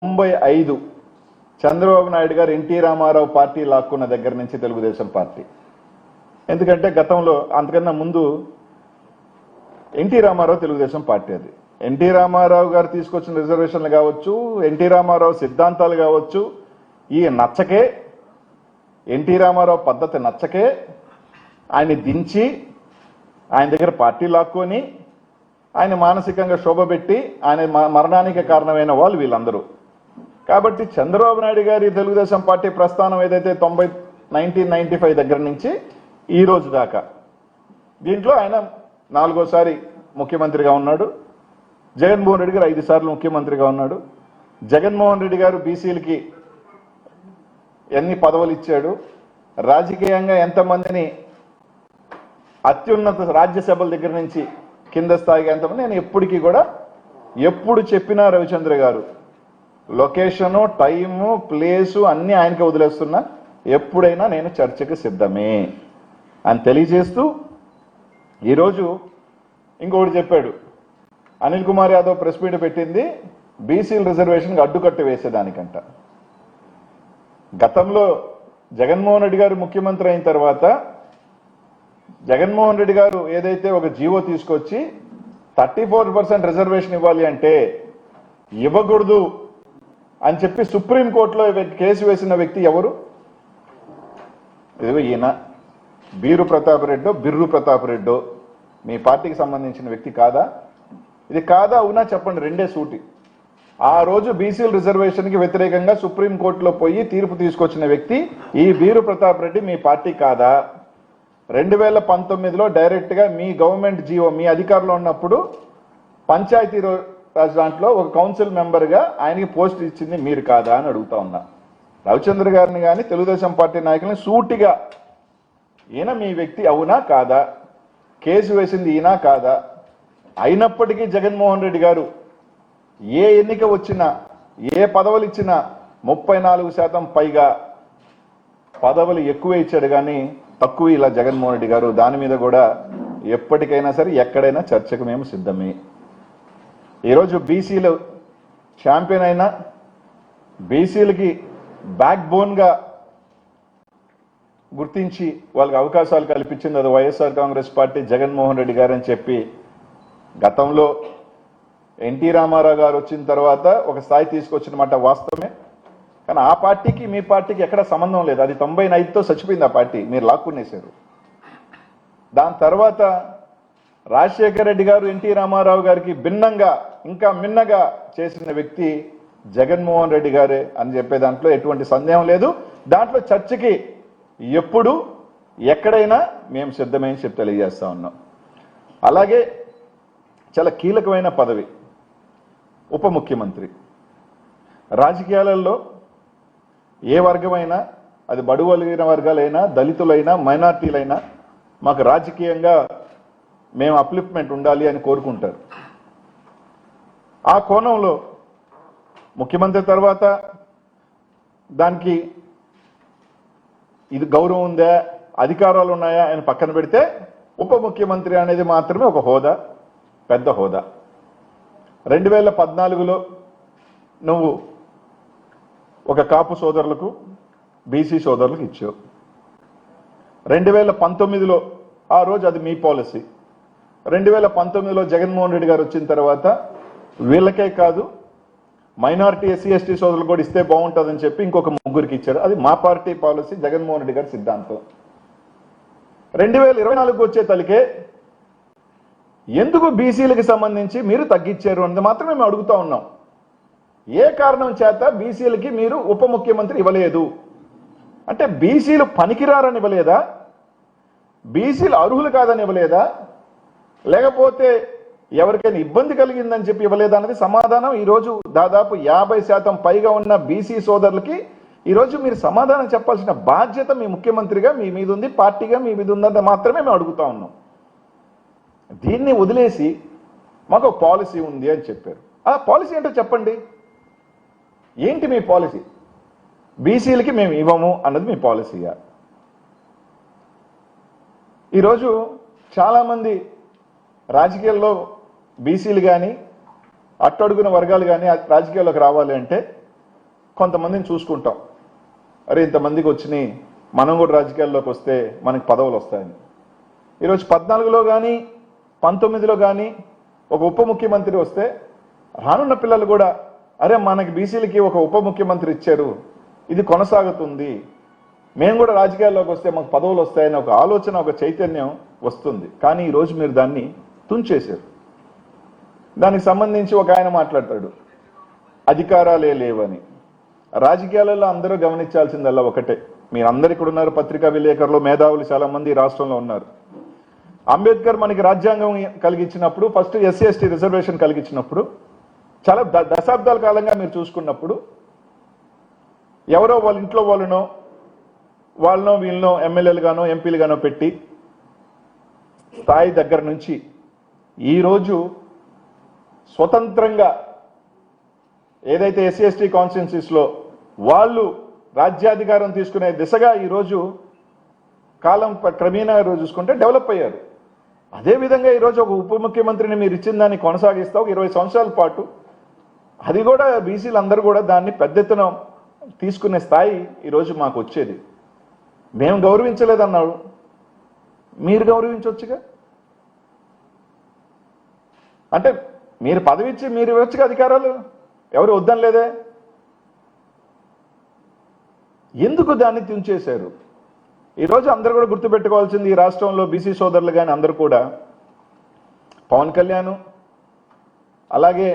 95 చంద్రబాబు నాయుడు గారు NT Ramarao party లాక్కున్న దగ్గర నుంచి తెలుగుదేశం పార్టీ. ఎందుకంటే గతంలో అంతకన్నా ముందు ఎన్టీ రామారావు తెలుగుదేశం పార్టీ. అది ఎన్టీ రామారావు గారు తీసుకొచ్చిన రిజర్వేషన్లు కావచ్చు, ఎన్టీ రామారావు సిద్ధాంతాలు కావచ్చు, ఈ నచ్చకే, ఎన్టీ రామారావు పద్ధతి నచ్చకే ఆయన దించి ఆయన దగ్గర పార్టీ లాక్కొని ఆయన మానసికంగా శోభపెట్టి ఆయన మరణానికి కారణమైన వాళ్ళు వీళ్ళందరూ. కాబట్టి చంద్రబాబు నాయుడు గారి తెలుగుదేశం పార్టీ ప్రస్థానం ఏదైతే 1995 దగ్గర నుంచి ఈ రోజు దాకా, దీంట్లో ఆయన 4వ ముఖ్యమంత్రిగా ఉన్నాడు. జగన్మోహన్ రెడ్డి గారు 5 సార్లు ముఖ్యమంత్రిగా ఉన్నాడు. జగన్మోహన్ రెడ్డి గారు బీసీలకి ఎన్ని పదవులు ఇచ్చాడు, రాజకీయంగా ఎంతమందిని అత్యున్నత రాజ్యసభల దగ్గర నుంచి కింద స్థాయిగా ఎంతమంది, నేను ఎప్పటికీ కూడా ఎప్పుడు చెప్పినా రవిచంద్ర గారు లొకేషను, టైము, ప్లేసు అన్నీ ఆయనకి వదిలేస్తున్నా, ఎప్పుడైనా నేను చర్చకు సిద్ధమే అని తెలియజేస్తూ ఈరోజు ఇంకొకటి చెప్పాడు. అనిల్ కుమార్ యాదవ్ ప్రెస్ మీట్ పెట్టింది బీసీల రిజర్వేషన్కి అడ్డుకట్ట వేసేదానికంట. గతంలో జగన్మోహన్ రెడ్డి గారు ముఖ్యమంత్రి అయిన తర్వాత జగన్మోహన్ రెడ్డి గారు ఏదైతే ఒక జీవో తీసుకొచ్చి 34% రిజర్వేషన్ ఇవ్వాలి అంటే ఇవ్వకూడదు అని చెప్పి సుప్రీంకోర్టులో కేసు వేసిన వ్యక్తి ఎవరు? ఇదిగో ఈయన బీరు ప్రతాప్ రెడ్డో బిర్రు ప్రతాప్ రెడ్డో మీ పార్టీకి సంబంధించిన వ్యక్తి కాదా? ఇది కాదా అవునా చెప్పండి, రెండే సూటి. ఆ రోజు బీసీల రిజర్వేషన్కి వ్యతిరేకంగా సుప్రీంకోర్టులో పోయి తీర్పు తీసుకొచ్చిన వ్యక్తి ఈ బీరు ప్రతాప్ రెడ్డి మీ పార్టీ కాదా? 2019లో డైరెక్ట్గా మీ గవర్నమెంట్ జీవో మీ అధికారంలో ఉన్నప్పుడు పంచాయతీ రాజ్ దాంట్లో ఒక కౌన్సిల్ మెంబర్గా ఆయనకి పోస్ట్ ఇచ్చింది మీరు కాదా అని అడుగుతా ఉన్నా. రవిచంద్ర గారిని కానీ తెలుగుదేశం పార్టీ నాయకుల్ని సూటిగా ఈయన మీ వ్యక్తి అవునా కాదా, కేసు వేసింది ఈయన కాదా? అయినప్పటికీ జగన్మోహన్ రెడ్డి గారు ఏ ఎన్నిక వచ్చినా ఏ పదవులు ఇచ్చినా 34% పైగా పదవులు ఎక్కువ ఇచ్చాడు కానీ తక్కువ ఇలా జగన్మోహన్ రెడ్డి గారు. దాని మీద కూడా ఎప్పటికైనా సరే ఎక్కడైనా చర్చకు మేము సిద్ధమే. ఈరోజు బీసీలు ఛాంపియన్ అయినా బీసీలకి బ్యాక్ బోన్గా గుర్తించి వాళ్ళకి అవకాశాలు కల్పించింది అది వైఎస్ఆర్ కాంగ్రెస్ పార్టీ, జగన్మోహన్ రెడ్డి గారు అని చెప్పి గతంలో ఎన్టీ రామారావు గారు వచ్చిన తర్వాత ఒక స్థాయి తీసుకొచ్చిన మాట వాస్తవమే. కానీ ఆ పార్టీకి మీ పార్టీకి ఎక్కడ సంబంధం లేదు. అది 95తో చచ్చిపోయింది ఆ పార్టీ, మీరు లాక్కునేశారు. దాని తర్వాత రాజశేఖర రెడ్డి గారు ఎన్టీ రామారావు గారికి భిన్నంగా ఇంకా మిన్నగా చేసిన వ్యక్తి జగన్మోహన్ రెడ్డి గారే అని చెప్పే దాంట్లో ఎటువంటి సందేహం లేదు. దాంట్లో చర్చకి ఎప్పుడు ఎక్కడైనా మేము సిద్ధమని చెప్పి తెలియజేస్తా ఉన్నాం. అలాగే చాలా కీలకమైన పదవి ఉప ముఖ్యమంత్రి. రాజకీయాలలో ఏ వర్గమైనా, అది బడుగు కలిగిన వర్గాలైనా, దళితులైనా, మైనార్టీలైనా మాకు రాజకీయంగా మేము అప్లిఫ్ట్మెంట్ ఉండాలి అని కోరుకుంటారు. ఆ కోణంలో ముఖ్యమంత్రి తర్వాత దానికి ఇది గౌరవం ఉందా, అధికారాలు ఉన్నాయా అని పక్కన పెడితే ఉప ముఖ్యమంత్రి అనేది మాత్రమే ఒక హోదా, పెద్ద హోదా. 2014లో నువ్వు ఒక కాపు సోదరులకు, బీసీ సోదరులకు ఇచ్చావు. 2019లో ఆ రోజు అది మీ పాలసీ. 2019లో జగన్మోహన్ రెడ్డి గారు వచ్చిన తర్వాత వీళ్ళకే కాదు మైనారిటీ ఎస్సీ ఎస్టీ సోదరులు కూడా ఇస్తే బాగుంటుందని చెప్పి ఇంకొక 3 ఇచ్చారు. అది మా పార్టీ పాలసీ, జగన్మోహన్ రెడ్డి గారి సిద్ధాంతం. 2024 వచ్చే తలికే ఎందుకు బీసీలకు సంబంధించి మీరు తగ్గించారు అన్నది మాత్రమే మేము అడుగుతా ఉన్నాం. ఏ కారణం చేత బీసీలకి మీరు ఉప ముఖ్యమంత్రి ఇవ్వలేదు? అంటే బీసీలు పనికిరారని ఇవ్వలేదా? బీసీలు అర్హులు కాదని ఇవ్వలేదా? లేకపోతే ఎవరికైనా ఇబ్బంది కలిగిందని చెప్పి ఇవ్వలేదా అన్నది సమాధానం ఈరోజు దాదాపు 50% పైగా ఉన్న బీసీ సోదరులకి ఈరోజు మీరు సమాధానం చెప్పాల్సిన బాధ్యత మీ ముఖ్యమంత్రిగా మీ మీద ఉంది, పార్టీగా మీ మీద ఉందంటే మాత్రమే మేము అడుగుతా ఉన్నాం. దీన్ని వదిలేసి మాకు పాలసీ ఉంది అని చెప్పారు. ఆ పాలసీ ఏంటో చెప్పండి. ఏంటి మీ పాలసీ? బీసీలకి మేము ఇవ్వము అన్నది మీ పాలసీయా? ఈరోజు చాలామంది రాజకీయాల్లో బీసీలు కానీ అట్టడుగున వర్గాలు కానీ రాజకీయాల్లోకి రావాలి అంటే కొంతమందిని చూసుకుంటాం, అరే ఇంతమందికి వచ్చినాయి, మనం కూడా రాజకీయాల్లోకి వస్తే మనకి పదవులు వస్తాయని. ఈరోజు 14లో కానీ 19లో కానీ ఒక ఉప ముఖ్యమంత్రి వస్తే రానున్న పిల్లలు కూడా అరే మనకి బీసీలకి ఒక ఉప ముఖ్యమంత్రి ఇచ్చారు, ఇది కొనసాగుతుంది, మేము కూడా రాజకీయాల్లోకి వస్తే మాకు పదవులు వస్తాయని ఒక ఆలోచన, ఒక చైతన్యం వస్తుంది. కానీ ఈరోజు మీరు దాన్ని తుంచేశారు. దానికి సంబంధించి ఒక ఆయన మాట్లాడతాడు, అధికారాలే లేవని. రాజకీయాలలో అందరూ గమనించాల్సిందల్లా ఒకటే, మీరందరూ ఇక్కడ ఉన్నారు, పత్రికా విలేకరులు, మేధావులు చాలా మంది రాష్ట్రంలో ఉన్నారు. అంబేద్కర్ మనకి రాజ్యాంగం కలిగించినప్పుడు, ఫస్ట్ ఎస్సీ ఎస్టీ రిజర్వేషన్ కలిగించినప్పుడు, చాలా దశాబ్దాల కాలంగా మీరు చూసుకున్నప్పుడు ఎవరో వాళ్ళ ఇంట్లో వాళ్ళనో వీళ్ళనో ఎమ్మెల్యేలు గానో ఎంపీలు గానో పెట్టి స్థాయి దగ్గర నుంచి ఈరోజు స్వతంత్రంగా ఏదైతే ఎస్సీ ఎస్టీ కాన్స్టిట్యున్సీస్లో వాళ్ళు రాజ్యాధికారం తీసుకునే దిశగా ఈరోజు కాలం క్రమేణా చూసుకుంటే డెవలప్ అయ్యారు. అదేవిధంగా ఈరోజు ఒక ఉప ముఖ్యమంత్రిని మీరు ఇచ్చిన దాన్ని కొనసాగిస్తా ఒక 20 సంవత్సరాల పాటు, అది కూడా బీసీలు అందరూ కూడా దాన్ని పెద్ద ఎత్తున తీసుకునే స్థాయి ఈరోజు మాకు వచ్చేది. మేము గౌరవించలేదన్నాడు, మీరు గౌరవించవచ్చుగా. అంటే మీరు పదవి ఇచ్చి మీరు ఇవ్వచ్చుగా అధికారాలు, ఎవరు వద్దని లేదే. ఎందుకు దాన్ని తుంచేశారు? ఈరోజు అందరూ కూడా గుర్తుపెట్టుకోవాల్సింది, ఈ రాష్ట్రంలో బీసీ సోదరులు కానీ అందరూ కూడా పవన్ కళ్యాణ్ అలాగే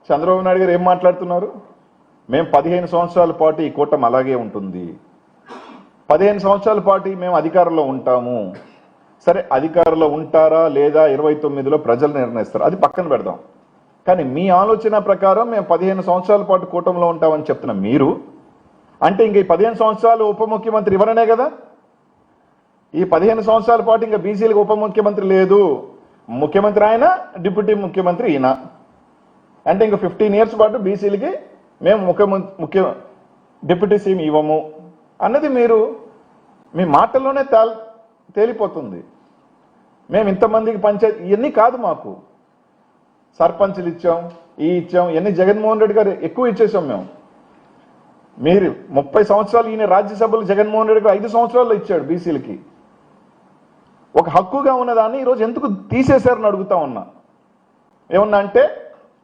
చంద్రబాబు నాయుడు గారు ఏం మాట్లాడుతున్నారు, మేము 15 సంవత్సరాల పాటు ఈ కూటమి అలాగే ఉంటుంది, 15 సంవత్సరాల పాటు మేము అధికారంలో ఉంటాము. సరే, అధికారంలో ఉంటారా లేదా 29లో ప్రజలు నిర్ణయిస్తారు, అది పక్కన పెడదాం. కానీ మీ ఆలోచన ప్రకారం మేము 15 సంవత్సరాల పాటు కూటమిలో ఉంటామని చెప్తున్న మీరు, అంటే ఇంక ఈ 15 సంవత్సరాలు ఉప ముఖ్యమంత్రి ఇవ్వరనే కదా. ఈ 15 సంవత్సరాల పాటు ఇంకా బీసీలకు ఉప ముఖ్యమంత్రి లేదు, ముఖ్యమంత్రి ఆయన, డిప్యూటీ ముఖ్యమంత్రి ఈయన. అంటే ఇంక 15 ఇయర్స్ పాటు బీసీలకి మేము డిప్యూటీ సీఎం ఇవ్వము అన్నది మీరు మీ మాటల్లోనే తేలిపోతుంది. మేము ఇంతమందికి పంచాయతీ ఇవన్నీ కాదు, మాకు సర్పంచ్లు ఇచ్చాం, ఇచ్చాం, ఇవన్నీ జగన్మోహన్ రెడ్డి గారు ఎక్కువ ఇచ్చేసాం. మీరు 30 సంవత్సరాలు, ఈయన రాజ్యసభలు జగన్మోహన్ రెడ్డి గారు 5 సంవత్సరాల్లో ఇచ్చాడు బీసీలకి. ఒక హక్కుగా ఉన్నదాన్ని ఈరోజు ఎందుకు తీసేశారని అడుగుతా ఉన్నా. ఏమన్నా అంటే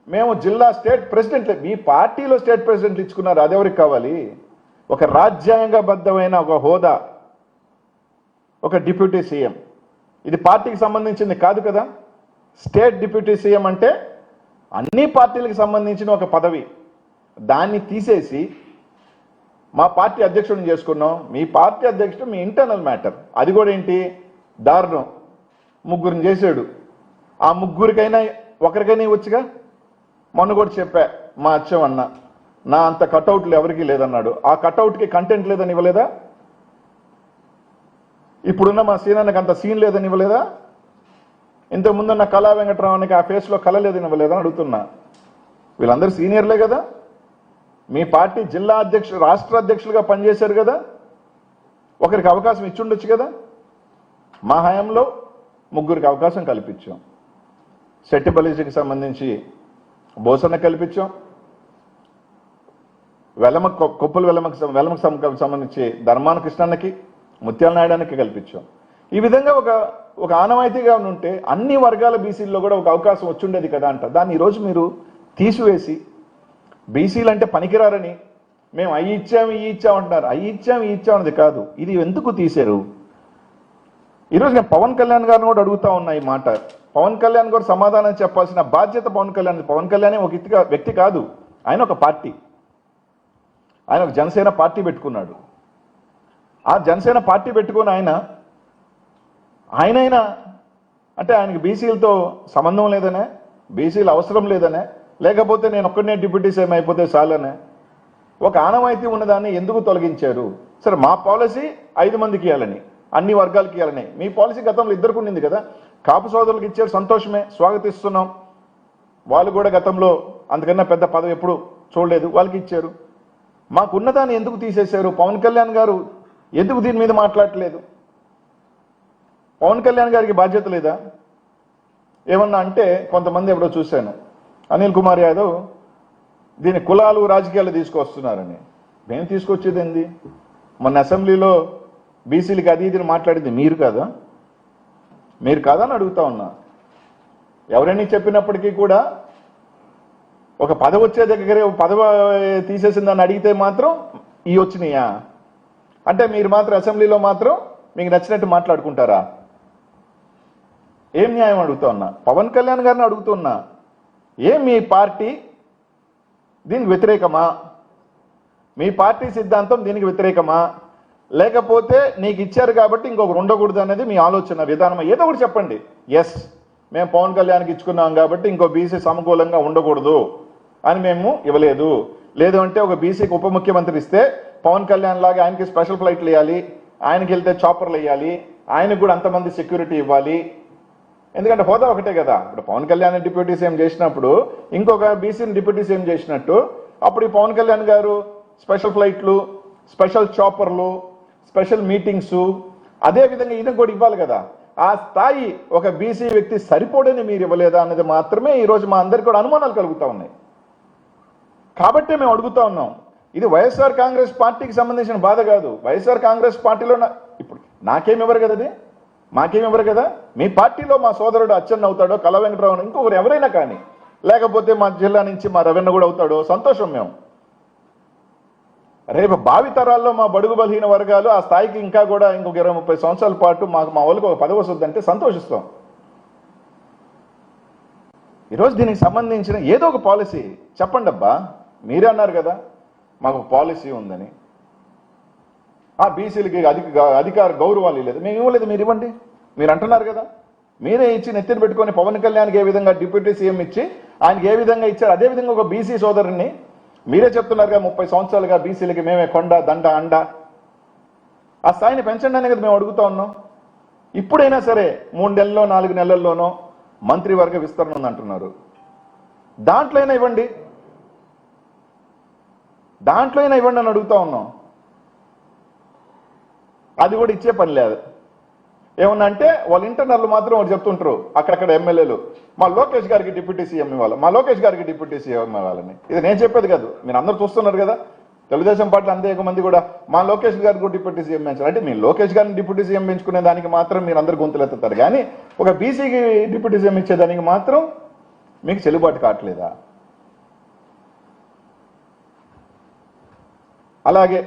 మేము జిల్లా స్టేట్ ప్రెసిడెంట్, మీ పార్టీలో స్టేట్ ప్రెసిడెంట్లు ఇచ్చుకున్నారు, అదెవరికి కావాలి? ఒక రాజ్యాంగబద్ధమైన ఒక హోదా, ఒక డిప్యూటీ సీఎం, ఇది పార్టీకి సంబంధించింది కాదు కదా. స్టేట్ డిప్యూటీ సీఎం అంటే అన్ని పార్టీలకు సంబంధించిన ఒక పదవి. దాన్ని తీసేసి మా పార్టీ అధ్యక్షుడిని చేసుకున్నాం. మీ పార్టీ అధ్యక్షుడు మీ ఇంటర్నల్ మ్యాటర్, అది కూడా ఏంటి దారుణం. 3 చేశాడు, ఆ 3కైనా ఒకరికైనా ఇవ్వచ్చుగా. మొన్న కూడా చెప్పా, మా అచ్చం అన్న నా అంత కటౌట్లు ఎవరికి లేదన్నాడు, ఆ కటౌట్కి కంటెంట్ లేదని ఇవ్వలేదా? ఇప్పుడున్న మా సీనానికి అంత సీన్ లేదని ఇవ్వలేదా? ఇంతకుముందున్న కళా వెంకటరావునికి ఆ ఫేస్లో కళ లేదని ఇవ్వలేదని అడుగుతున్నా. వీళ్ళందరూ సీనియర్లే కదా, మీ పార్టీ జిల్లా అధ్యక్షులు, రాష్ట్ర అధ్యక్షులుగా పనిచేశారు కదా, ఒకరికి అవకాశం ఇచ్చుండొచ్చు కదా. మా హయాంలో 3కి అవకాశం కల్పించాం. సెట్టిబలిజీకి సంబంధించి బోసన్న కల్పించాం, కొప్పుల వెలమకు సంబంధించి ధర్మాన కృష్ణన్నకి, ముత్యాల నాయుడానికి కల్పించాం. ఈ విధంగా ఒక ఆనవాయితీగా ఉంటే అన్ని వర్గాల బీసీల్లో కూడా ఒక అవకాశం వచ్చుండేది కదా అంట. దాన్ని ఈరోజు మీరు తీసివేసి బీసీలు అంటే పనికిరారని మేము అవి ఇచ్చాము ఈ ఇచ్చామంటున్నారు. అవి ఇచ్చాము ఈ ఇచ్చామన్నది కాదు, ఇది ఎందుకు తీశారు? ఈరోజు నేను పవన్ కళ్యాణ్ గారిని కూడా అడుగుతా ఉన్నా ఈ మాట. పవన్ కళ్యాణ్ గారు సమాధానం చెప్పాల్సిన బాధ్యత పవన్ కళ్యాణ్. పవన్ కళ్యాణ్ ఒక వ్యక్తి కాదు, ఆయన ఒక పార్టీ, ఆయన ఒక జనసేన పార్టీ పెట్టుకున్నాడు. ఆ జనసేన పార్టీ పెట్టుకుని ఆయనైనా అంటే ఆయనకి బీసీలతో సంబంధం లేదనే, బీసీలు అవసరం లేదనే, లేకపోతే నేను ఒక్కడనే డిప్యూటీ సీఎం అయిపోతే చాలనే ఒక ఆనవాయితీ ఉన్నదాన్ని ఎందుకు తొలగించారు? సరే, మా పాలసీ 5 మందికి ఇవ్వాలని, అన్ని వర్గాలకి ఇవ్వాలని. మీ పాలసీ గతంలో 2కు ఉండింది కదా. కాపు సోదరులకు ఇచ్చారు, సంతోషమే, స్వాగతిస్తున్నాం. వాళ్ళు కూడా గతంలో అంతకన్నా పెద్ద పదవి ఎప్పుడు చూడలేదు, వాళ్ళకి ఇచ్చారు. మాకున్నదాన్ని ఎందుకు తీసేశారు? పవన్ కళ్యాణ్ గారు ఎందుకు దీని మీద మాట్లాడట్లేదు? పవన్ కళ్యాణ్ గారికి బాధ్యత లేదా? ఏమన్నా అంటే కొంతమంది ఎప్పుడో చూశాను, అనిల్ కుమార్ యాదవ్ దీని కులాలు రాజకీయాలు తీసుకొస్తున్నారని. మేము తీసుకొచ్చేది ఏంది? మొన్న అసెంబ్లీలో బీసీలకి అది ఇది మాట్లాడింది మీరు కాదా? మీరు కాదా అని అడుగుతా ఉన్నా. ఎవరైనా చెప్పినప్పటికీ కూడా ఒక పదవి వచ్చే దగ్గరే పదవి తీసేసిందని అడిగితే మాత్రం ఈ వచ్చినాయా అంటే మీరు మాత్రం అసెంబ్లీలో మాత్రం మీకు నచ్చినట్టు మాట్లాడుకుంటారా? ఏం న్యాయం అడుగుతా ఉన్నా. పవన్ కళ్యాణ్ గారిని అడుగుతున్నా, ఏం మీ పార్టీ దీనికి వ్యతిరేకమా? మీ పార్టీ సిద్ధాంతం దీనికి వ్యతిరేకమా? లేకపోతే నీకు ఇచ్చారు కాబట్టి ఇంకొకరు ఉండకూడదు అనేది మీ ఆలోచన విధానం? ఏదో ఒకటి చెప్పండి. ఎస్, మేము పవన్ కళ్యాణ్కి ఇచ్చుకున్నాం కాబట్టి ఇంకో బీసీ సమకూలంగా ఉండకూడదు అని మేము ఇవ్వలేదు. లేదు అంటే ఒక బీసీకి ఉప ముఖ్యమంత్రి ఇస్తే పవన్ కళ్యాణ్ లాగా ఆయనకి స్పెషల్ ఫ్లైట్లు వేయాలి, ఆయనకి వెళ్తే చాపర్లు వేయాలి, ఆయనకు కూడా అంతమంది సెక్యూరిటీ ఇవ్వాలి. ఎందుకంటే హోదా ఒకటే కదా. ఇప్పుడు పవన్ కళ్యాణ్ డిప్యూటీ సీఎం చేసినప్పుడు ఇంకొక బీసీని డిప్యూటీ సీఎం చేసినట్టు అప్పుడు ఈ పవన్ కళ్యాణ్ గారు స్పెషల్ ఫ్లైట్లు, స్పెషల్ చాపర్లు, స్పెషల్ మీటింగ్స్ అదే విధంగా ఈయన కూడా ఇవ్వాలి కదా. ఆ స్థాయి ఒక బీసీ వ్యక్తి సరిపోడని మీరు ఇవ్వలేదా అనేది మాత్రమే ఈరోజు మా అందరికీ కూడా అనుమానాలు కలుగుతా ఉన్నాయి. కాబట్టే మేము అడుగుతా ఉన్నాం. ఇది వైఎస్ఆర్ కాంగ్రెస్ పార్టీకి సంబంధించిన బాధ కాదు. వైఎస్ఆర్ కాంగ్రెస్ పార్టీలో ఇప్పుడు నాకేమి ఇవ్వరు కదా, అది మాకేమి ఇవ్వరు కదా. మీ పార్టీలో మా సోదరుడు అచ్చెన్న అవుతాడో, కళా వెంకటరావు ఇంకొకరు ఎవరైనా కానీ, లేకపోతే మా జిల్లా నుంచి మా రవీణ కూడా అవుతాడో సంతోషం. మేము రేపు భావితరాల్లో మా బడుగు బలహీన వర్గాలు ఆ స్థాయికి ఇంకా కూడా ఇంకొక 20-30 సంవత్సరాల పాటు మాకు మా వాళ్ళకి ఒక పదవి వస్తుందంటే సంతోషిస్తాం. ఈరోజు దీనికి సంబంధించిన ఏదో ఒక పాలసీ చెప్పండి అబ్బా. మీరే అన్నారు కదా మాకు పాలసీ ఉందని. ఆ బీసీలకి అధికార గౌరవాలు లేదు, మేము ఇవ్వలేదు, మీరు ఇవ్వండి. మీరు అంటున్నారు కదా, మీరే ఇచ్చి నెత్తిన పెట్టుకొని పవన్ కళ్యాణ్కి ఏ విధంగా డిప్యూటీ సీఎం ఇచ్చి ఆయనకి ఏ విధంగా ఇచ్చారు, అదే విధంగా ఒక బీసీ సోదరుని మీరే చెప్తున్నారుగా 30 సంవత్సరాలుగా బీసీలకి మేమే కొండ దండ అండ. ఆ స్థాయిని పెంచండి అనే కదా మేము అడుగుతా ఉన్నాం. ఇప్పుడైనా సరే 3 నెలల్లో 4 నెలల్లోనో మంత్రివర్గ విస్తరణ ఉందంటున్నారు. దాంట్లో అయినా ఇవ్వండి, దాంట్లో అయినా ఇవ్వండి అని అడుగుతా ఉన్నాం. అది కూడా ఇచ్చే పని లేదు. ఏమన్నా అంటే వాళ్ళ ఇంటర్నల్ మాత్రం వాళ్ళు చెప్తుంటారు అక్కడక్కడ ఎమ్మెల్యేలు, మా లోకేష్ గారికి డిప్యూటీ సీఎం ఇవ్వాలి, మా లోకేష్ గారికి డిప్యూటీ సీఎం ఇవ్వాలని. ఇది నేను చెప్పేది కాదు, మీరు అందరూ చూస్తున్నారు కదా. తెలుగుదేశం పార్టీ అనేక మంది కూడా మా లోకేష్ గారికి కూడా డిప్యూటీ సీఎం పెంచారు అంటే, మీ లోకేష్ గారిని డిప్యూటీ సీఎం పెంచుకునే దానికి మాత్రం మీరు అందరు గొంతులెత్తుతారు, కానీ ఒక బీసీకి డిప్యూటీ సీఎం ఇచ్చేదానికి మాత్రం మీకు చెల్లుబాటు కావట్లేదా? అలాగే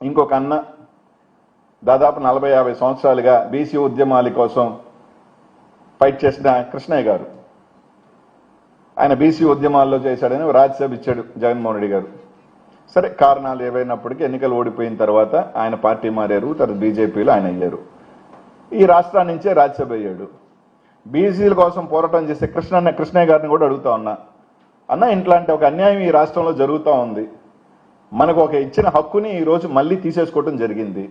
ఇంకొక అన్న దాదాపు 40-50 సంవత్సరాలుగా బీసీ ఉద్యమాల కోసం ఫైట్ చేసిన కృష్ణయ్య గారు, ఆయన బీసీ ఉద్యమాల్లో చేశాడని రాజ్యసభ ఇచ్చాడు జగన్మోహన్ రెడ్డి గారు. సరే, కారణాలు ఏవైనప్పటికీ ఎన్నికలు ఓడిపోయిన తర్వాత ఆయన పార్టీ మారారు, తర్వాత బీజేపీలో ఆయన అయ్యారు. ఈ రాష్ట్రాన్ని నుంచే రాజ్యసభ అయ్యాడు. బీసీల కోసం పోరాటం చేసే కృష్ణయ్య గారిని కూడా అడుగుతా ఉన్నా, అన్న ఇట్లాంటి ఒక అన్యాయం ఈ రాష్ట్రంలో జరుగుతూ ఉంది, మనకు ఒక ఇచ్చిన హక్కుని ఈరోజు మళ్ళీ తీసేసుకోవడం జరిగింది,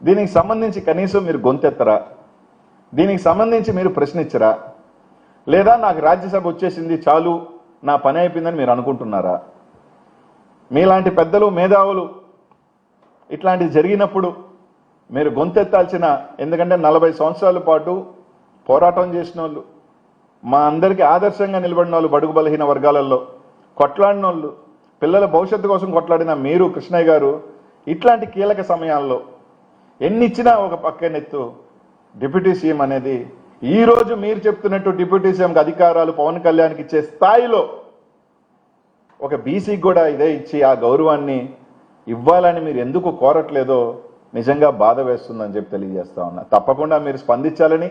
దీనికి సంబంధించి కనీసం మీరు గొంతెత్తరా? దీనికి సంబంధించి మీరు ప్రశ్నించరా? లేదా నాకు రాజ్యసభ వచ్చేసింది చాలు నా పని అయిపోయిందని మీరు అనుకుంటున్నారా? మీలాంటి పెద్దలు మేధావులు ఇట్లాంటిది జరిగినప్పుడు మీరు గొంతెత్తాల్సిన, ఎందుకంటే 40 సంవత్సరాల పాటు పోరాటం చేసిన వాళ్ళు, మా అందరికీ ఆదర్శంగా నిలబడిన వాళ్ళు, బడుగు బలహీన వర్గాలలో కొట్లాడిన వాళ్ళు, పిల్లల భవిష్యత్తు కోసం కొట్లాడిన మీరు కృష్ణయ్య గారు ఇట్లాంటి కీలక సమయాల్లో ఎన్ని ఇచ్చినా ఒక పక్కనెత్తు డిప్యూటీ సీఎం అనేది, ఈరోజు మీరు చెప్తున్నట్టు డిప్యూటీ సీఎంకి అధికారాలు పవన్ కళ్యాణ్కి ఇచ్చే స్థాయిలో ఒక బీసీకి కూడా ఇదే ఇచ్చి ఆ గౌరవాన్ని ఇవ్వాలని మీరు ఎందుకు కోరట్లేదో నిజంగా బాధ వేస్తుందని చెప్పి తెలియజేస్తా ఉన్నా. తప్పకుండా మీరు స్పందించాలని,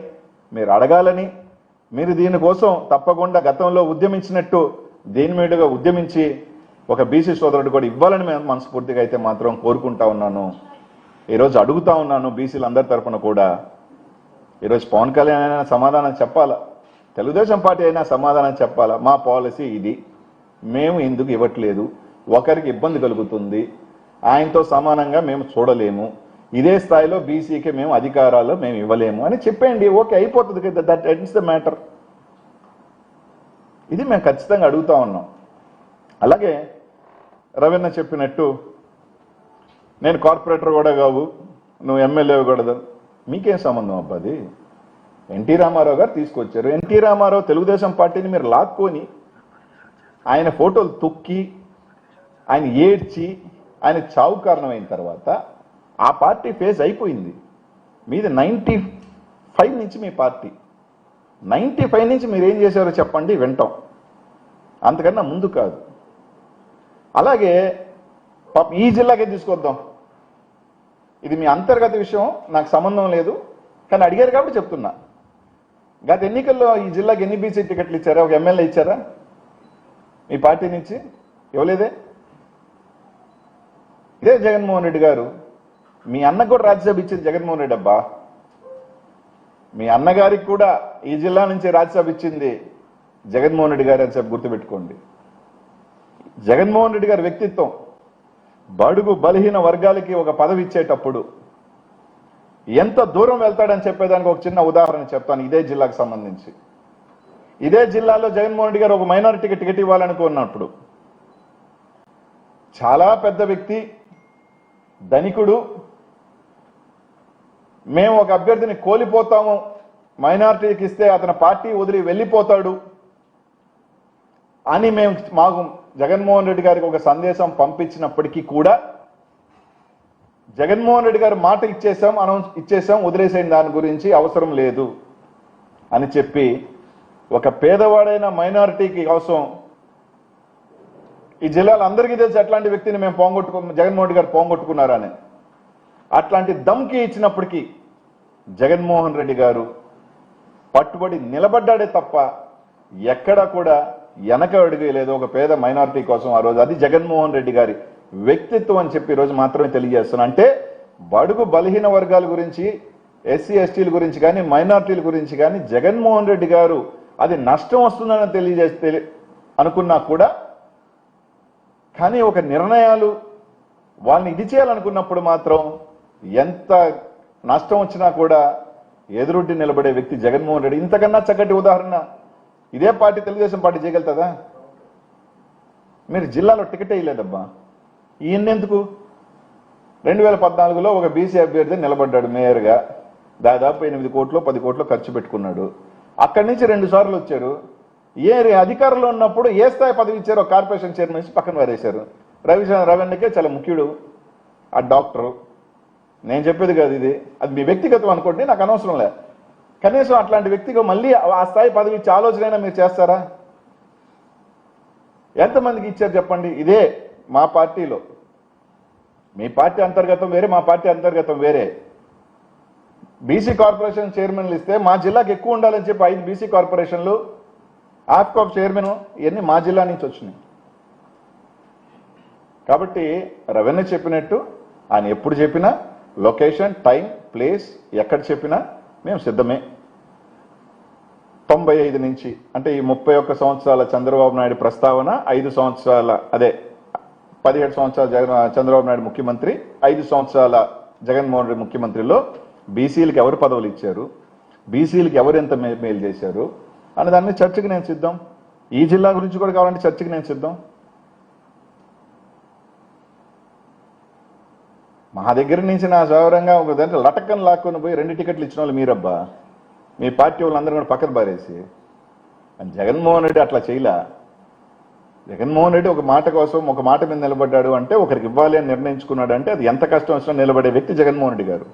మీరు అడగాలని, మీరు దీనికోసం తప్పకుండా గతంలో ఉద్యమించినట్టు దీని మీదుగా ఉద్యమించి ఒక బీసీ సోదరుడు కూడా ఇవ్వాలని మేము మనస్ఫూర్తిగా అయితే మాత్రం కోరుకుంటా ఉన్నాను. ఈరోజు అడుగుతా ఉన్నాను బీసీలు అందరి తరఫున కూడా. ఈరోజు పవన్ కళ్యాణ్ అయినా సమాధానం చెప్పాలా, తెలుగుదేశం పార్టీ అయినా సమాధానం చెప్పాలా. మా పాలసీ ఇది, మేము ఎందుకు ఇవ్వట్లేదు, ఒకరికి ఇబ్బంది కలుగుతుంది, ఆయనతో సమానంగా మేము చూడలేము, ఇదే స్థాయిలో బీసీకి మేము అధికారాలు మేము ఇవ్వలేము అని చెప్పండి. ఓకే, అయిపోతుంది కదా, దట్ ఎండ్స్ ద మ్యాటర్. ఇది మేము ఖచ్చితంగా అడుగుతా ఉన్నాం. అలాగే రవీణ చెప్పినట్టు, నేను కార్పొరేటర్ కూడా కావు, నువ్వు ఎమ్మెల్యే కూడా, మీకేం సంబంధం అబ్బా? అది ఎన్టీ రామారావు గారు తీసుకొచ్చారు. ఎన్టీ రామారావు తెలుగుదేశం పార్టీని మీరు లాక్కొని ఆయన ఫోటోలు తొక్కి ఆయన ఏడ్చి ఆయన చావు కారణమైన తర్వాత ఆ పార్టీ ఫేజ్ అయిపోయింది. మీది 95 నుంచి మీ పార్టీ 95 నుంచి మీరు ఏం చేశారో చెప్పండి, వింటాం. అంతకన్నా ముందు కాదు. అలాగే ఈ జిల్లాకే తీసుకొద్దాం. ఇది మీ అంతర్గత విషయం, నాకు సంబంధం లేదు, కానీ అడిగారు కాబట్టి చెప్తున్నా. గత ఎన్నికల్లో ఈ జిల్లాకి ఎన్ని బీసీ టికెట్లు ఇచ్చారా? ఒక ఎమ్మెల్యే ఇచ్చారా మీ పార్టీ నుంచి? ఇవ్వలేదే. ఇదే జగన్మోహన్ రెడ్డి గారు, మీ అన్నకు కూడా రాజ్యసభ ఇచ్చింది జగన్మోహన్ రెడ్డి అబ్బా. మీ అన్నగారికి కూడా ఈ జిల్లా నుంచి రాజ్యసభ ఇచ్చింది జగన్మోహన్ రెడ్డి గారు అని చెప్పి గుర్తుపెట్టుకోండి. జగన్మోహన్ రెడ్డి గారి వ్యక్తిత్వం, బడుగు బలహీన వర్గాలకి ఒక పదవి ఇచ్చేటప్పుడు ఎంత దూరం వెళ్తాడని చెప్పేదానికి ఒక చిన్న ఉదాహరణ చెప్తాను. ఇదే జిల్లాకు సంబంధించి, ఇదే జిల్లాలో జగన్మోహన్ రెడ్డి గారు ఒక మైనారిటీకి టికెట్ ఇవ్వాలనుకున్నప్పుడు చాలా పెద్ద వ్యక్తి, ధనికుడు, మేము ఒక అభ్యర్థిని కోల్పోతాము, మైనారిటీకి ఇస్తే అతని పార్టీ వదిలి వెళ్ళిపోతాడు అని మాకు జగన్మోహన్ రెడ్డి గారికి ఒక సందేశం పంపించినప్పటికీ కూడా జగన్మోహన్ రెడ్డి గారు మాట ఇచ్చేసాం వదిలేసేయండి, దాని గురించి అవసరం లేదు అని చెప్పి ఒక పేదవాడైన మైనారిటీకి కోసం ఈ జిల్లాలో అందరికీ తెలిసి అట్లాంటి వ్యక్తిని మేము జగన్మోహన్ రెడ్డి గారు పోగొట్టుకున్నారని అట్లాంటి దమ్కి ఇచ్చినప్పటికీ జగన్మోహన్ రెడ్డి గారు పట్టుబడి నిలబడ్డాడే తప్ప ఎక్కడా కూడా వెనక అడుగలేదు ఒక పేద మైనారిటీ కోసం ఆ రోజు. అది జగన్మోహన్ రెడ్డి గారి వ్యక్తిత్వం అని చెప్పి ఈరోజు మాత్రమే తెలియజేస్తున్నా. అంటే బడుగు బలహీన వర్గాల గురించి, ఎస్సీ ఎస్టీల గురించి కానీ, మైనారిటీల గురించి కానీ జగన్మోహన్ రెడ్డి గారు అది నష్టం వస్తుందని తెలియజేస్తే అనుకున్నా కూడా, కానీ ఒక నిర్ణయాలు వాళ్ళని ఇది చేయాలనుకున్నప్పుడు మాత్రం ఎంత నష్టం వచ్చినా కూడా ఎదురుడ్డి నిలబడే వ్యక్తి జగన్మోహన్ రెడ్డి. ఇంతకన్నా చక్కటి ఉదాహరణ ఇదే పార్టీ, తెలుగుదేశం పార్టీ చేయగలుగుతుందా? మీరు జిల్లాలో టికెట్ వేయలేదబ్బా. ఈయనెందుకు? 2014లో ఒక బీసీ అభ్యర్థి నిలబడ్డాడు మేయర్గా, దాదాపు 8 కోట్లు 10 కోట్లు ఖర్చు పెట్టుకున్నాడు. అక్కడి నుంచి 2 సార్లు వచ్చారు. అధికారంలో ఉన్నప్పుడు ఏ స్థాయి పదవి ఇచ్చారో కార్పొరేషన్ చైర్మన్ పక్కన వారేశారు. రవీణకే చాలా ముఖ్యుడు ఆ డాక్టరు. నేను చెప్పేది కాదు ఇది, అది మీ వ్యక్తిగతం అనుకోండి, నాకు అనవసరం లే. కనీసం అట్లాంటి వ్యక్తిగా మళ్ళీ ఆ స్థాయి పదవి ఇచ్చే ఆలోచన మీరు చేస్తారా? ఎంతమందికి ఇచ్చారు చెప్పండి? ఇదే మా పార్టీలో, మీ పార్టీ అంతర్గతం వేరే, మా పార్టీ అంతర్గతం వేరే. బీసీ కార్పొరేషన్ చైర్మన్లు ఇస్తే మా జిల్లాకి ఎక్కువ ఉండాలని చెప్పి 5 బీసీ కార్పొరేషన్లు, ఆఫ్కాప్ చైర్మన్, ఇవన్నీ మా జిల్లా నుంచి వచ్చినాయి. కాబట్టి రవీణ చెప్పినట్టు ఆయన ఎప్పుడు చెప్పినా లొకేషన్, టైం, ప్లేస్ ఎక్కడ చెప్పినా మేము సిద్ధమే. 95 నుంచి అంటే ఈ 31 సంవత్సరాల చంద్రబాబు నాయుడు ప్రస్తావన, 5 సంవత్సరాల 17 సంవత్సరాల చంద్రబాబు నాయుడు ముఖ్యమంత్రి, 5 సంవత్సరాల జగన్మోహన్ రెడ్డి ముఖ్యమంత్రిలో బీసీలకు ఎవరు పదవులు ఇచ్చారు, బీసీలకు ఎవరు ఎంత మేలు చేశారు అనే దాన్ని చర్చకి నేను సిద్ధం. ఈ జిల్లా గురించి కూడా కావాలంటే చర్చకి నేను సిద్ధం. మా దగ్గర నుంచి నా సౌరంగా ఒక దాంట్లో లటక్కను లాక్కొని పోయి 2 టికెట్లు ఇచ్చిన వాళ్ళు మీరబ్బా. మీ పార్టీ వాళ్ళందరూ కూడా పక్కన పారేసి. జగన్మోహన్ రెడ్డి అట్లా చేయలే. జగన్మోహన్ రెడ్డి ఒక మాట కోసం ఒక మాట మీద నిలబడ్డాడు అంటే, ఒకరికి ఇవ్వాలి అని నిర్ణయించుకున్నాడు అంటే అది ఎంత కష్టం వచ్చినా నిలబడే వ్యక్తి జగన్మోహన్ రెడ్డి గారు.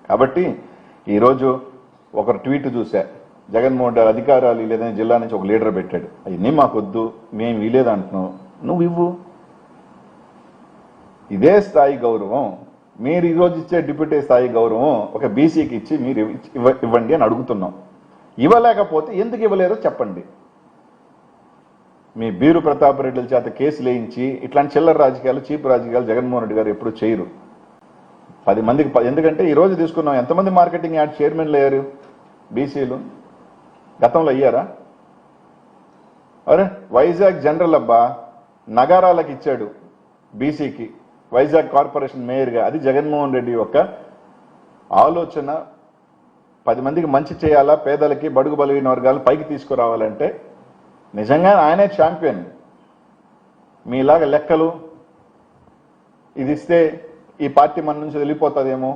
కాబట్టి ఈరోజు ఒక ట్వీట్ చూసా, జగన్మోహన్ రెడ్డి అధికారాలు లేదని జిల్లా నుంచి ఒక లీడర్ పెట్టాడు. అవన్నీ మాకొద్దు, మేము ఇవ్వలేదు అంటున్నావు, నువ్వు ఇవ్వు. ఇదే స్థాయి గౌరవం మీరు ఈరోజు ఇచ్చే డిప్యూటీ స్థాయి గౌరవం ఒక బీసీకి ఇచ్చి మీరు ఇవ్వండి అని అడుగుతున్నాం. ఇవ్వలేకపోతే ఎందుకు ఇవ్వలేరో చెప్పండి. మీ బీరు ప్రతాప్ రెడ్డిల చేత కేసులు వేయించి ఇట్లాంటి చిల్లర రాజకీయాలు, చీప్ రాజకీయాలు జగన్మోహన్ రెడ్డి గారు ఎప్పుడు చేయరు. 10 మందికి, ఎందుకంటే ఈరోజు తీసుకున్నాం, ఎంతమంది మార్కెటింగ్ యాడ్ చైర్మన్లు అయ్యారు బీసీలు? గతంలో అయ్యారా? అరే వైజాగ్ జనరల్ అబ్బా నగరాలకు ఇచ్చాడు బీసీకి, వైజాగ్ కార్పొరేషన్ మేయర్గా. అది జగన్మోహన్ రెడ్డి యొక్క ఆలోచన. 10 మందికి మంచి చేయాలా, పేదలకి బడుగు బలహీన వర్గాలను పైకి తీసుకురావాలంటే నిజంగా ఆయనే ఛాంపియన్. మీలాగా లెక్కలు ఇది ఇస్తే ఈ పార్టీ మన నుంచి వెళ్ళిపోతుందేమో,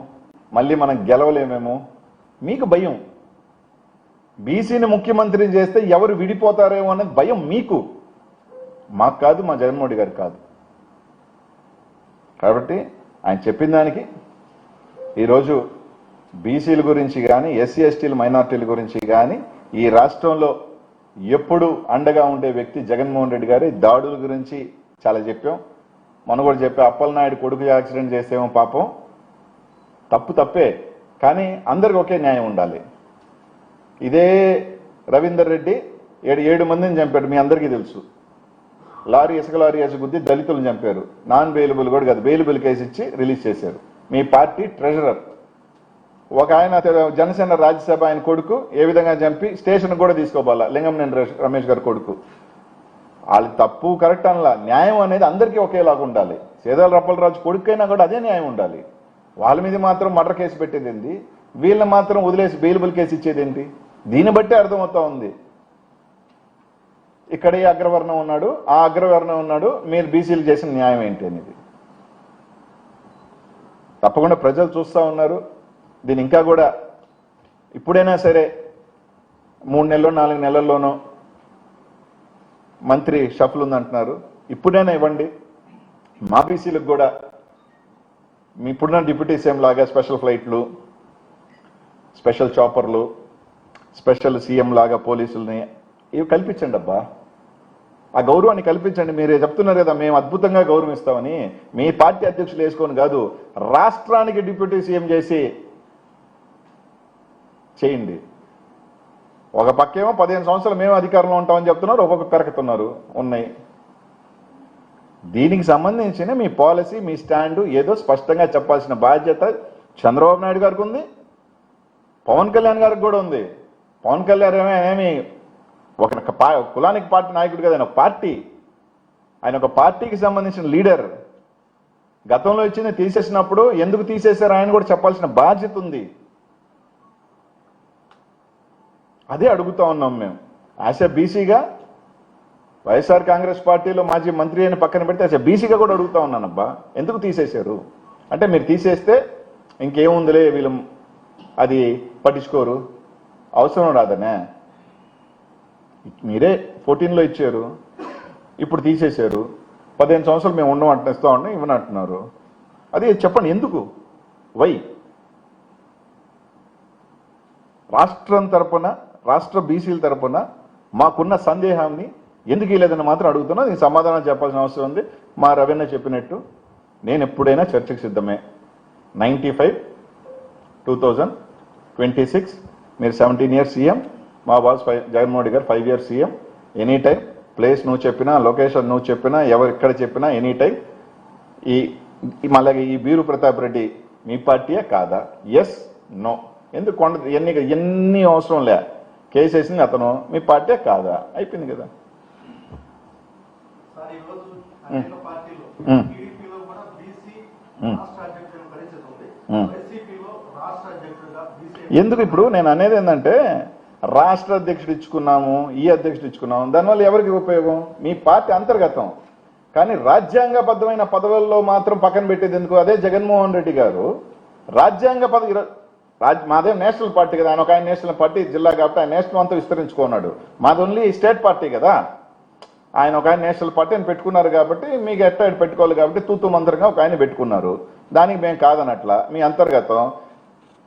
మళ్ళీ మనం గెలవలేమేమో మీకు భయం. బీసీని ముఖ్యమంత్రిని చేస్తే ఎవరు విడిపోతారేమో అనేది భయం మీకు. మాకు కాదు, మా జగన్మోహన్ రెడ్డి గారికి కాదు. కాబట్టి ఆయన చెప్పిన దానికి ఈరోజు బీసీల గురించి కానీ, ఎస్సీ ఎస్టీల మైనార్టీల గురించి కానీ ఈ రాష్ట్రంలో ఎప్పుడు అండగా ఉండే వ్యక్తి జగన్మోహన్ రెడ్డి గారి. దాడుల గురించి చాలా చెప్పాం. మనం కూడా చెప్పే అప్పలనాయుడు కొడుకు యాక్సిడెంట్ చేసేమో పాపం, తప్పే, కానీ అందరికి ఒకే న్యాయం ఉండాలి. ఇదే రవీందర్ రెడ్డి 7 మందిని చంపాడు, మీ అందరికీ తెలుసు. ఇసుక లారీ వేసి గుద్ది దళితులను చంపారు. నాన్ బెయిలబుల్ కూడా కాదు, బెయిలబుల్ కేసు ఇచ్చి రిలీజ్ చేశారు. మీ పార్టీ ట్రెజరర్ ఒక ఆయన జనసేన రాజ్యసభ ఆయన కొడుకు ఏ విధంగా చంపి స్టేషన్ కూడా తీసుకోవాలా, లింగంనేని రమేష్ గారి కొడుకు. వాళ్ళు తప్పు కరెక్ట్ అనలా, న్యాయం అనేది అందరికీ ఒకేలాగా ఉండాలి. సేదాల రప్పలరాజు కొడుకైనా కూడా అదే న్యాయం ఉండాలి. వాళ్ళ మీద మాత్రం మర్డర్ కేసు పెట్టేది ఏంటి, వీళ్ళని మాత్రం వదిలేసి బెయిలబుల్ కేసు ఇచ్చేది ఏంటి? దీన్ని బట్టే అర్థమవుతా ఉంది. ఇక్కడ ఏ అగ్రవర్ణం ఉన్నాడు, ఆ అగ్రవర్ణం ఉన్నాడు, మీరు బీసీలు చేసిన న్యాయం ఏంటి అనేది తప్పకుండా ప్రజలు చూస్తూ ఉన్నారు. దీని ఇంకా కూడా ఇప్పుడైనా సరే 3 నెలల్లో 4 నెలల్లోనో మంత్రి షఫల్ ఉందంటున్నారు, ఇప్పుడైనా ఇవ్వండి. మా బీసీలకు కూడా మీ ఇప్పుడున్న డిప్యూటీ సీఎం లాగా స్పెషల్ ఫ్లైట్లు, స్పెషల్ చాపర్లు, స్పెషల్ సీఎం లాగా పోలీసుల్ని ఇవి కల్పించండి అబ్బా. ఆ గౌరవాన్ని కల్పించండి. మీరే చెప్తున్నారు కదా మేము అద్భుతంగా గౌరవిస్తామని. మీ పార్టీ అధ్యక్షులు వేసుకొని కాదు, రాష్ట్రానికి డిప్యూటీ సీఎం చేయండి. ఒక పక్కేమో 15 సంవత్సరాలు మేము అధికారంలో ఉంటామని చెప్తున్నారు, ఒక్కొక్క పెరకుతున్నారు ఉన్నాయి. దీనికి సంబంధించిన మీ పాలసీ, మీ స్టాండు ఏదో స్పష్టంగా చెప్పాల్సిన బాధ్యత చంద్రబాబు నాయుడు గారికి ఉంది, పవన్ కళ్యాణ్ గారికి కూడా ఉంది. పవన్ కళ్యాణ్ ఏమి ఒక కులానికి పార్టీ నాయకుడు కదా, ఆయన ఒక పార్టీ, ఆయన ఒక పార్టీకి సంబంధించిన లీడర్. గతంలో ఇచ్చింది తీసేసినప్పుడు ఎందుకు తీసేశారు ఆయన కూడా చెప్పాల్సిన బాధ్యత ఉంది. అదే అడుగుతా ఉన్నాం మేము. యాజ్ ఎ బీసీగా వైఎస్ఆర్ కాంగ్రెస్ పార్టీలో మాజీ మంత్రి అని పక్కన పెడితే యాజ్ ఎ బీసీగా కూడా అడుగుతా ఉన్నానబ్బా, ఎందుకు తీసేశారు అంటే మీరు తీసేస్తే ఇంకేముందిలే వీళ్ళు అది పట్టించుకోరు, అవసరం రాదనే. మీరే 14లో ఇచ్చారు, ఇప్పుడు తీసేశారు. 15 సంవత్సరాలు మేము ఉండమంటున్నా ఉన్నాం ఇవన్నీ అంటున్నారు. అది చెప్పండి ఎందుకు, వై? రాష్ట్రం తరపున, రాష్ట్ర బీసీల తరపున మాకున్న సందేహాన్ని ఎందుకు ఇవ్వలేదని మాత్రం అడుగుతున్నా. దీనికి సమాధానం చెప్పాల్సిన అవసరం ఉంది. మా రవీణ చెప్పినట్టు నేను ఎప్పుడైనా చర్చకు సిద్ధమే. 95, 2026 మీరు 17 years సీఎం, మా బాస్ జగన్మోహన్ రెడ్డి గారు 5 years CM. Any time, place నువ్వు చెప్పినా, లొకేషన్ నువ్వు చెప్పినా, ఎవరు ఎక్కడ చెప్పినా ఎనీ టైం. మళ్ళీ ఈ బీరు ప్రతాప్ రెడ్డి మీ పార్టీయే కాదా? Yes, no. ఎందుకు ఎన్ని అవసరం లే, కేసు వేసింది అతను, మీ పార్టీ కాదా, అయిపోయింది కదా. ఎందుకు ఇప్పుడు నేను అనేది ఏంటంటే, రాష్ట్ర అధ్యక్షుడు ఇచ్చుకున్నాము, ఈ అధ్యక్షుడు ఇచ్చుకున్నాము, దానివల్ల ఎవరికి ఉపయోగం? మీ పార్టీ అంతర్గతం. కానీ రాజ్యాంగబద్ధమైన పదవుల్లో మాత్రం పక్కన పెట్టేది ఎందుకు? అదే జగన్మోహన్ రెడ్డి గారు రాజ్యాంగ పదవి, మాదే నేషనల్ పార్టీ కదా, ఆయన ఒక ఆయన నేషనల్ పార్టీ జిల్లా కాబట్టి ఆయన నేషనల్ అంతా విస్తరించుకున్నాడు. మాది ఓన్లీ స్టేట్ పార్టీ కదా. ఆయన ఒక ఆయన నేషనల్ పార్టీ అని పెట్టుకున్నారు కాబట్టి మీకు ఎట్లా పెట్టుకోవాలి కాబట్టి తూతూ మంత్రంగా ఒక ఆయన పెట్టుకున్నారు. దానికి మేము కాదనట్లా, మీ అంతర్గతం.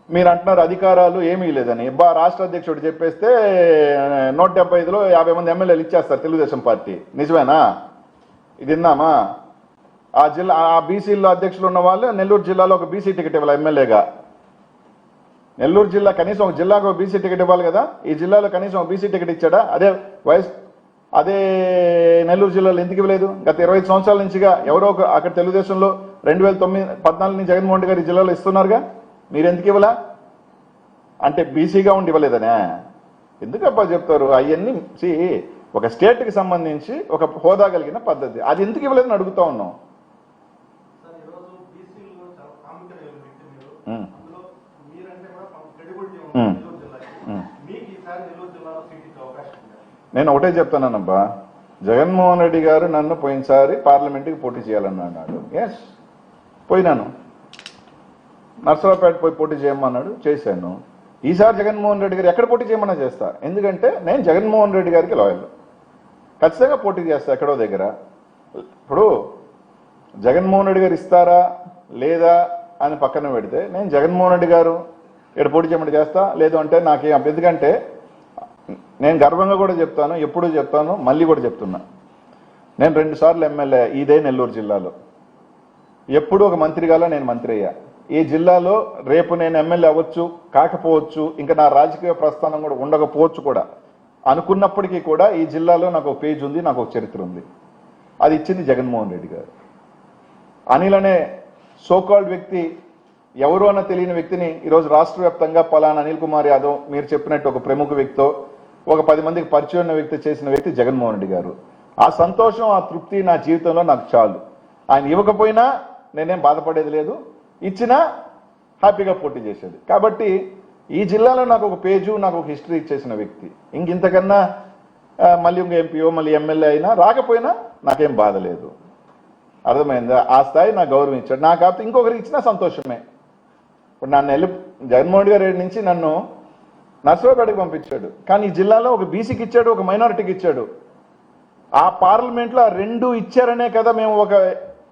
మీరు అంటున్నారు అధికారాలు ఏమీ లేదని. రాష్ట్ర అధ్యక్షుడు చెప్పేస్తే 175లో 50 మంది ఎమ్మెల్యేలు ఇచ్చేస్తారు తెలుగుదేశం పార్టీ. నిజమేనా? ఇది విన్నామా? ఆ బీసీలో అధ్యక్షులు ఉన్న వాళ్ళు నెల్లూరు జిల్లాలో ఒక బీసీ టికెట్ ఇవ్వాలి ఎమ్మెల్యేగా. నెల్లూరు జిల్లా కనీసం ఒక జిల్లాకు ఒక బీసీ టికెట్ ఇవ్వాలి కదా. ఈ జిల్లాలో కనీసం ఒక బీసీ టికెట్ ఇచ్చాడా? అదే నెల్లూరు జిల్లాలో ఎందుకు ఇవ్వలేదు? గత 25 సంవత్సరాల నుంచిగా ఎవరో అక్కడ తెలుగుదేశంలో 2014 నుంచి జగన్మోహన్ రెడ్డి గారు ఈ జిల్లాలో ఇస్తున్నారుగా, మీరు ఎందుకు ఇవ్వలా? అంటే బీసీగా ఉండి ఇవ్వలేదనే ఎందుకబ్బా చెప్తారు అవన్నీ. ఒక స్టేట్కి సంబంధించి ఒక హోదా కలిగిన పద్ధతి, అది ఎందుకు ఇవ్వలేదని అడుగుతా ఉన్నాం. నేను ఒకటే చెప్తానబ్బా, జగన్మోహన్ రెడ్డి గారు నన్ను పోయినసారి పార్లమెంట్కి పోటీ చేయాలన్నాడు. ఎస్, పోయినాను. నర్సరావుపేట పోయి పోటీ చేయమన్నాడు, చేశాను. ఈసారి జగన్మోహన్ రెడ్డి గారు ఎక్కడ పోటీ చేయమన్నా చేస్తా. ఎందుకంటే నేను జగన్మోహన్ రెడ్డి గారికి లాయల్. ఖచ్చితంగా పోటీ చేస్తా ఎక్కడో దగ్గర. ఇప్పుడు జగన్మోహన్ రెడ్డి గారు ఇస్తారా లేదా అని పక్కన పెడితే నేను జగన్మోహన్ రెడ్డి గారు ఇక్కడ పోటీ చేయమని చేస్తా, లేదు అంటే నాకేం. ఎందుకంటే నేను గర్వంగా కూడా చెప్తాను, ఎప్పుడూ చెప్తాను, మళ్ళీ కూడా చెప్తున్నా, నేను 2 సార్లు ఎమ్మెల్యే ఇదే నెల్లూరు జిల్లాలో. ఎప్పుడు ఒక మంత్రిగాలో నేను మంత్రి అయ్యా. ఈ జిల్లాలో రేపు నేను ఎమ్మెల్యే అవ్వచ్చు, కాకపోవచ్చు, ఇంకా నా రాజకీయ ప్రస్థానం కూడా ఉండకపోవచ్చు కూడా అనుకున్నప్పటికీ కూడా ఈ జిల్లాలో నాకు ఒక పేజ్ ఉంది, నాకు ఒక చరిత్ర ఉంది. అది ఇచ్చింది జగన్మోహన్ రెడ్డి గారు. అనిల్ అనే సోకాల్డ్ వ్యక్తి, ఎవరు అన్న తెలియని వ్యక్తిని ఈరోజు రాష్ట్ర వ్యాప్తంగా పలానా అనిల్ కుమార్ యాదవ్ మీరు చెప్పినట్టు ఒక ప్రముఖ వ్యక్తితో ఒక 10 మందికి పరిచయం ఉన్న వ్యక్తి చేసిన వ్యక్తి జగన్మోహన్ రెడ్డి గారు. ఆ సంతోషం, ఆ తృప్తి నా జీవితంలో నాకు చాలు. ఆయన ఇవ్వకపోయినా నేనేం బాధపడేది లేదు, ఇచ్చినా హ్యాపీగా పోటీ చేసేది. కాబట్టి ఈ జిల్లాలో నాకు ఒక పేజు, నాకు ఒక హిస్టరీ ఇచ్చేసిన వ్యక్తి. ఇంతకన్నా మళ్ళీ ఇంక ఎంపీఓ మళ్ళీ ఎమ్మెల్యే అయినా రాకపోయినా నాకేం బాధ లేదు. అర్థమైందా? ఆ స్థాయి నాకు గౌరవం ఇచ్చాడు. నాకు కాకపోతే ఇంకొకరికి ఇచ్చినా సంతోషమే. ఇప్పుడు నన్ను జగన్మోహన్ గారి నుంచి నన్ను నర్సరావుపేటకు పంపించాడు, కానీ ఈ జిల్లాలో ఒక బీసీకి ఇచ్చాడు, ఒక మైనారిటీకి ఇచ్చాడు. ఆ పార్లమెంట్లో ఆ 2 ఇచ్చారనే కదా మేము ఒక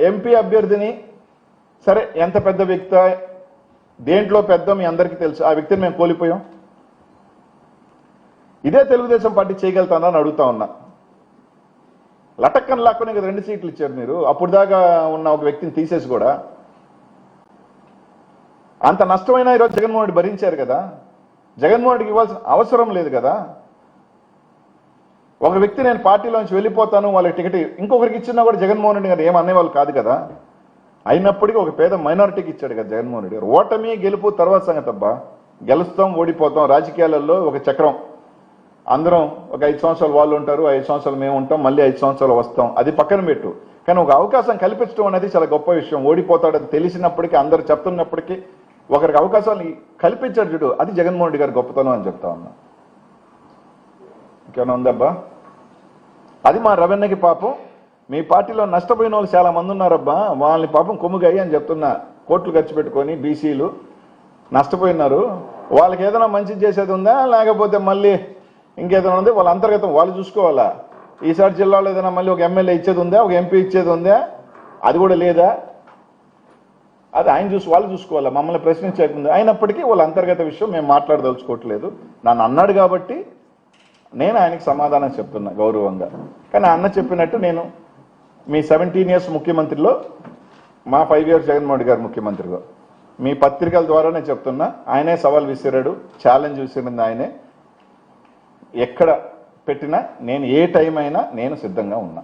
ఎంపీ అభ్యర్థిని, సరే ఎంత పెద్ద వ్యక్తి, దేంట్లో పెద్ద మీ అందరికీ తెలుసు, ఆ వ్యక్తిని మేము కోల్పోయాం. ఇదే తెలుగుదేశం పార్టీ చేయగలుగుతానా అని అడుగుతా ఉన్నా. లటక్కన లాక్కునే కదా 2 సీట్లు ఇచ్చారు మీరు. అప్పుడు దాకా ఉన్న ఒక వ్యక్తిని తీసేసి కూడా అంత నష్టమైనా ఈరోజు జగన్మోహన్ రెడ్డి భరించారు కదా. జగన్మోహన్ రెడ్డికి ఇవ్వాల్సిన అవసరం లేదు కదా. ఒక వ్యక్తి నేను పార్టీలోంచి వెళ్ళిపోతాను, వాళ్ళకి టికెట్ ఇంకొకరికి ఇచ్చినా కూడా జగన్మోహన్ రెడ్డి గారు ఏమనేవాళ్ళు కాదు కదా. అయినప్పటికీ ఒక పేద మైనారిటీకి ఇచ్చాడు కదా జగన్మోహన్ రెడ్డి గారు. ఓటమి గెలుపు తర్వాత సంగతి అబ్బా. గెలుస్తాం, ఓడిపోతాం, రాజకీయాలలో ఒక చక్రం. అందరం ఒక 5 సంవత్సరాలు వాళ్ళు ఉంటారు, 5 సంవత్సరాలు మేము ఉంటాం, మళ్ళీ 5 సంవత్సరాలు వస్తాం, అది పక్కన పెట్టు. కానీ ఒక అవకాశం కల్పించడం అనేది చాలా గొప్ప విషయం. ఓడిపోతాడని తెలిసినప్పటికీ, అందరు చెప్తున్నప్పటికీ ఒకరికి అవకాశాలు కల్పించాడు చూడు, అది జగన్మోహన్ రెడ్డి గారి గొప్పతనం అని చెప్తా ఉన్నా. ఇంకేమైనా ఉందబ్బా? అది మా రవెన్నకి పాపం. మీ పార్టీలో నష్టపోయిన వాళ్ళు చాలా మంది ఉన్నారబ్బా, వాళ్ళని పాపం కొమ్ముగాయి అని చెప్తున్నా. కోట్లు ఖర్చు పెట్టుకొని బీసీలు నష్టపోయినారు. వాళ్ళకి ఏదైనా మంచి చేసేది ఉందా, లేకపోతే మళ్ళీ ఇంకేదైనా ఉంది? వాళ్ళ అంతర్గతం వాళ్ళు చూసుకోవాలా. ఈసారి జిల్లాలో ఏదైనా మళ్ళీ ఒక ఎమ్మెల్యే ఇచ్చేది ఉందా, ఒక ఎంపీ ఇచ్చేది ఉందా? అది కూడా లేదా. అది ఆయన వాళ్ళు చూసుకోవాలా, మమ్మల్ని ప్రశ్నించకుండా. అయినప్పటికీ వాళ్ళ అంతర్గత విషయం మేము మాట్లాడదలుచుకోవట్లేదు. నన్ను అన్నాడు కాబట్టి నేను ఆయనకి సమాధానం చెప్తున్నా గౌరవంగా. కానీ అన్న చెప్పినట్టు నేను మీ 17 years ముఖ్యమంత్రిలో మా 5 years జగన్మోహన్ రెడ్డి గారు ముఖ్యమంత్రిగా మీ పత్రికల ద్వారా నేను చెప్తున్నా, ఆయనే సవాల్ విసిరాడు, ఛాలెంజ్ విసిరింది ఆయనే. ఎక్కడ పెట్టినా నేను ఏ టైం అయినా నేను సిద్ధంగా ఉన్నా.